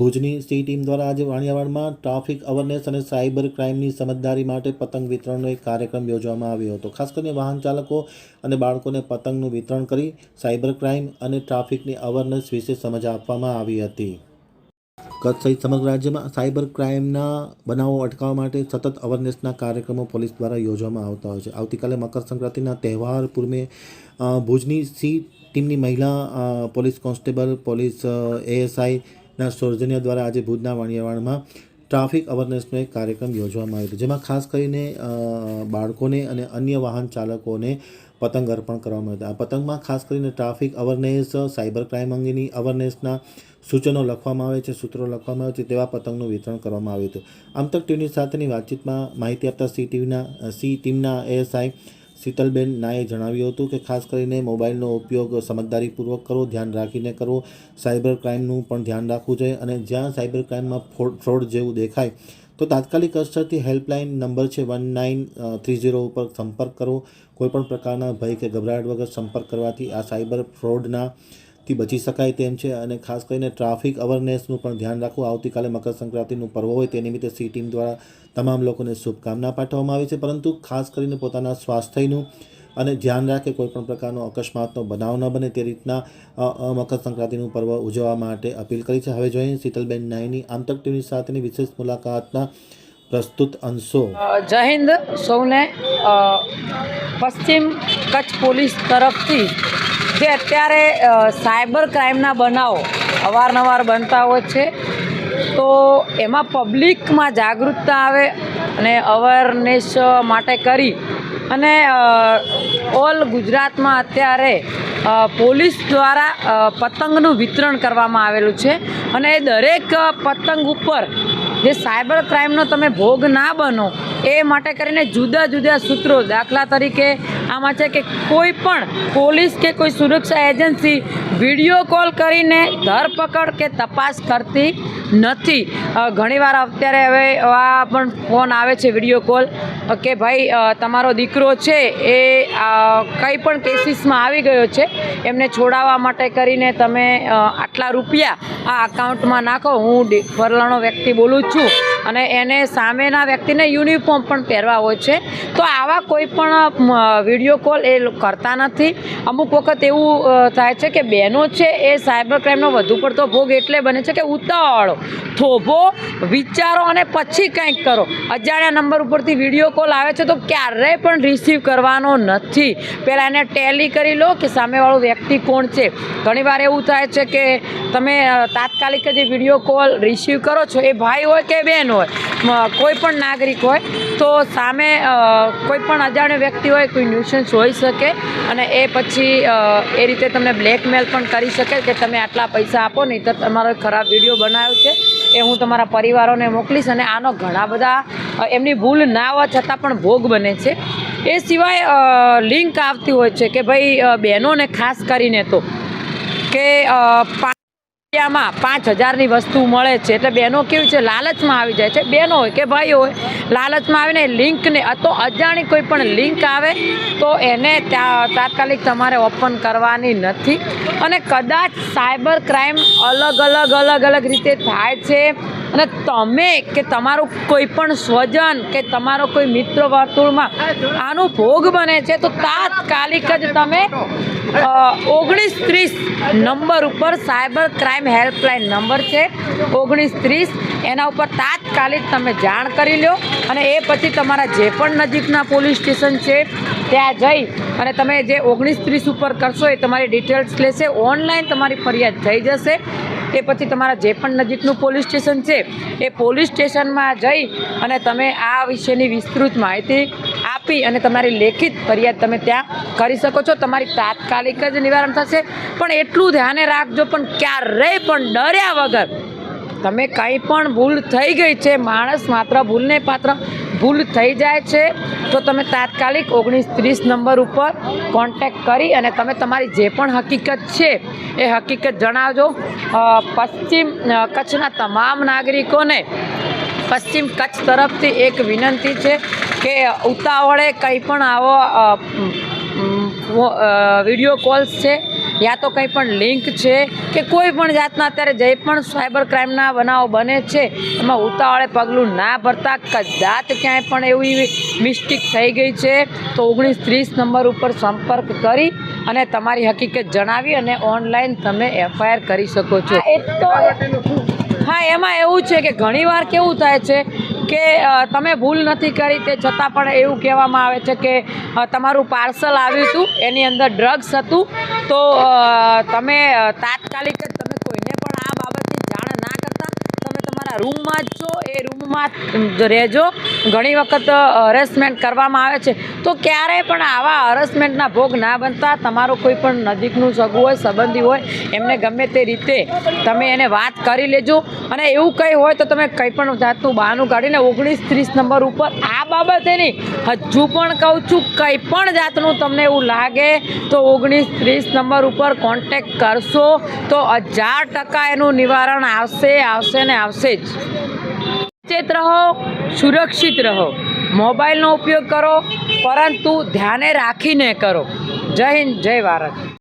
ભુજની C team દ્વારા આજે વાણિયાવાડમાં ટ્રાફિક અવેરનેસ અને સાયબર ક્રાઇમની સમજદારી માટે પતંગ વિતરણનો એક કાર્યક્રમ યોજવામાં આવ્યો હતો। ખાસ કરીને વાહન ચાલકો અને બાળકોને પતંગનું વિતરણ કરી સાયબર ક્રાઇમ અને ટ્રાફિકની અવેરનેસ વિશે સમજ આપવામાં આવી હતી। કચ્છ સહિત સમગ્ર રાજ્યમાં સાયબર ક્રાઇમના બનાવો અટકાવવા માટે સતત અવેરનેસના કાર્યક્રમો પોલીસ દ્વારા યોજવામાં આવતા હોય છે। આવતીકાલે મકર સંક્રાંતિના તહેવાર પૂર્વે ભુજની સી ટીમની મહિલા પોલીસ કોન્સ્ટેબલ પોલીસ એએસઆઈના સૌજન્ય દ્વારા આજે ભુજના વાણિયાવાડમાં ટ્રાફિક અવેરનેસનો એક કાર્યક્રમ યોજવામાં આવ્યો હતો, જેમાં ખાસ કરીને બાળકોને અને અન્ય વાહન ચાલકોને પતંગ અર્પણ કરવામાં આવ્યા। આ પતંગમાં ખાસ કરીને ટ્રાફિક અવેરનેસ, સાયબર ક્રાઇમ અંગેની અવેરનેસના સૂચનો લખવામાં આવે છે, સૂત્રો લખવામાં આવે છે, તેવા પતંગનું વિતરણ કરવામાં આવ્યું હતું। આમતક ટીવી સાથેની વાતચીતમાં માહિતી આપતા સી ટીમના એએસઆઈ શીતલબેન નાએ જણાવ્યું હતું કે ખાસ કરીને મોબાઈલનો ઉપયોગ સમજદારીપૂર્વક કરવો, ધ્યાન રાખીને કરવો, સાયબર ક્રાઇમનું પણ ધ્યાન રાખવું જોઈએ અને જ્યાં સાયબર ક્રાઇમમાં ફ્રોડ જેવું દેખાય તો તાત્કાલિક અસરથી હેલ્પલાઇન નંબર છે 1930 ઉપર સંપર્ક કરવો। કોઈપણ પ્રકારના ભય કે ગભરાટ વગર સંપર્ક કરવાથી આ સાયબર ફ્રોડથી બચી શકાય તેમ છે અને ખાસ કરીને ટ્રાફિક અવેરનેસનું પણ ધ્યાન રાખવું। આવતીકાલે મકર સંક્રાંતિનું પર્વ હોય તે નિમિત્તે સી ટીમ દ્વારા તમામ લોકોને શુભકામના પાઠવવામાં આવી છે, પરંતુ ખાસ કરીને પોતાના સ્વાસ્થ્યનું અને ધ્યાન રાખે, કોઈપણ પ્રકારનો અકસ્માતનો બનાવ ન બને તે રીતના મકર સંક્રાંતિનું પર્વ ઉજવવા માટે અપીલ કરી છે। હવે જોઈએ શીતલબેન નાયની આમતક ટીવી સાથેની વિશેષ મુલાકાતના પ્રસ્તુત અંશો। જય હિન્દ સૌને। પશ્ચિમ કચ્છ પોલીસ તરફથી જે અત્યારે સાયબર ક્રાઇમના બનાવો અવારનવાર બનતા હોય છે, તો એમાં પબ્લિકમાં જાગૃતતા આવે અને અવેરનેસ માટે કરી અને ઓલ ગુજરાતમાં અત્યારે પોલીસ દ્વારા પતંગનું વિતરણ કરવામાં આવેલું છે અને એ દરેક પતંગ ઉપર જે સાયબર ક્રાઇમનો તમે ભોગ ના બનો એ માટે કરીને જુદા જુદા સૂત્રો, દાખલા તરીકે આમાં છે કે કોઈ પણ પોલીસ કે કોઈ સુરક્ષા એજન્સી વિડીયો કોલ કરીને ધરપકડ કે તપાસ કરતી નથી। ઘણીવાર અત્યારે હવે એવા પણ ફોન આવે છે વિડીયો કોલ કે ભાઈ તમારો દીકરો છે એ કંઈ પણ કેસીસમાં આવી ગયો છે, એમને છોડાવવા માટે કરીને તમે આટલા રૂપિયા આ અકાઉન્ટમાં નાખો, હું ફલાણો વ્યક્તિ બોલું છું અને એને સામેના વ્યક્તિને યુનિફોર્મ પણ પહેરવા હોય છે, તો આવા કોઈ પણ વિડીયો કોલ એ કરતા નથી। અમુક વખત એવું થાય છે કે બહેનો છે એ સાયબર ક્રાઇમનો વધુ પડતો ભોગ એટલે બને છે કે ઉતાવળો થોભો વિચારો અને પછી કંઈક કરો। અજાણ્યા નંબર ઉપરથી વિડીયો કોલ આવે છે તો ક્યારેય પણ રિસીવ કરવાનો નથી, પહેલાં એને ટેલી કરી લો કે સામેવાળો વ્યક્તિ કોણ છે। ઘણીવાર એવું થાય છે કે તમે તાત્કાલિક જે વિડીયો કોલ રિસીવ કરો છો એ ભાઈ હોય કે બહેન હોય, કોઈ પણ નાગરિક હોય, તો સામે કોઈ પણ અજાણ્યો વ્યક્તિ હોય, કોઈ ન્યુસન્સ હોઈ શકે અને એ પછી એ રીતે તમને બ્લેકમેલ પણ કરી શકે કે તમે આટલા પૈસા આપો, નહીં તો તમારો ખરાબ વિડીયો બનાવ્યો છે એ હું તમારા પરિવારોને મોકલીશ અને આનો ઘણા બધા એમની ભૂલ ના હોવા છતાં પણ ભોગ બને છે। એ સિવાય લિંક આવતી હોય છે કે ભાઈ બહેનોને ખાસ કરીને તો કે 5,000ની વસ્તુ મળે છે, એટલે બહેનો કેવી છે લાલચમાં આવી જાય છે, બહેનો હોય કે ભાઈ હોય લાલચમાં આવીને લિંકને તો અજાણી કોઈ પણ લિંક આવે તો એને તાત્કાલિક તમારે ઓપન કરવાની નથી અને કદાચ સાયબર ક્રાઇમ અલગ રીતે થાય છે અને તમે કે તમારું કોઈ પણ સ્વજન કે તમારો કોઈ મિત્ર વર્તુળમાં આનો ભોગ બને છે તો તાત્કાલિક જ તમે 1930 નંબર ઉપર સાયબર ક્રાઇમ હેલ્પલાઇન નંબર છે 1930, એના ઉપર તાત્કાલિક તમે જાણ કરી લો અને એ પછી તમારા જે પણ નજીકના પોલીસ સ્ટેશન છે ત્યાં જઈ અને તમે જે 1930 ઉપર કરશો એ તમારી ડિટેલ્સ લેશે, ઓનલાઈન તમારી ફરિયાદ થઈ જશે। એ પછી તમારા જે પણ નજીકનું પોલીસ સ્ટેશન છે એ પોલીસ સ્ટેશનમાં જઈ અને તમે આ વિશેની વિસ્તૃત માહિતી આપી અને તમારી લેખિત ફરિયાદ તમે ત્યાં કરી શકો છો, તમારી તાત્કાલિક જ નિવારણ થશે। પણ એટલું ધ્યાને રાખજો, પણ ક્યારેય પણ ડર્યા વગર તમે કંઈ પણ ભૂલ થઈ ગઈ છે, માણસ માત્ર ભૂલને પાત્ર ભૂલ થઈ જાય છે તો તમે તાત્કાલિક 1930 નંબર ઉપર કોન્ટેક્ટ કરી અને તમે તમારી જે પણ હકીકત છે એ હકીકત જણાવજો। પશ્ચિમ કચ્છના તમામ નાગરિકોને પશ્ચિમ કચ્છ તરફથી એક વિનંતી છે કે ઉતાવળે કંઈ પણ આવો વિડીયો કોલ્સ છે યા તો કંઈ પણ લિંક છે કે કોઈ પણ જાતના અત્યારે જે પણ સાયબર ક્રાઇમના બનાવો બને છે એમાં ઉતાવળે પગલું ના ભરતા. કદાચ ક્યાંય પણ એવી મિસ્ટેક થઈ ગઈ છે તો 1930 નંબર ઉપર સંપર્ક કરી અને તમારી હકીકત જણાવી અને ઓનલાઈન તમે FIR કરી શકો છો. હા, એમાં એવું છે કે ઘણીવાર કેવું થાય છે કે તમે ભૂલ નથી કરી તે છતાં પણ એવું કહેવામાં આવે છે કે તમારું પાર્સલ આવ્યું હતું એની અંદર ડ્રગ્સ હતું, તો તમે તાત્કાલિક જ તમે કોઈને પણ આ બાબતની જાણ ના કરતા તમે તમારા રૂમમાં જ છો, એ રૂમમાં જ રહેજો. ઘણી વખત હરેસમેન્ટ કરવામાં આવે છે તો ક્યારેય પણ આવા હરેસમેન્ટના ભોગ ના બનતા. તમારું કોઈ પણ નજીકનું સગું હોય, સંબંધી હોય, એમને ગમે તે રીતે તમે એને વાત કરી લેજો. અને એવું કંઈ હોય તો તમે કંઈ પણ જાતનું બહાનું કાઢીને 1930 નંબર ઉપર આ બાબતે નહીં, હજુ પણ કહું છું, કંઈ પણ જાતનું તમને એવું લાગે તો 1930 નંબર ઉપર કોન્ટેક્ટ કરશો તો 1000% એનું નિવારણ આવશે ને આવશે જ. સચેત રહો, સુરક્ષિત રહો, મોબાઈલનો ઉપયોગ કરો પરંતુ ધ્યાને રાખીને કરો. જય હિન્દ, જય ભારત.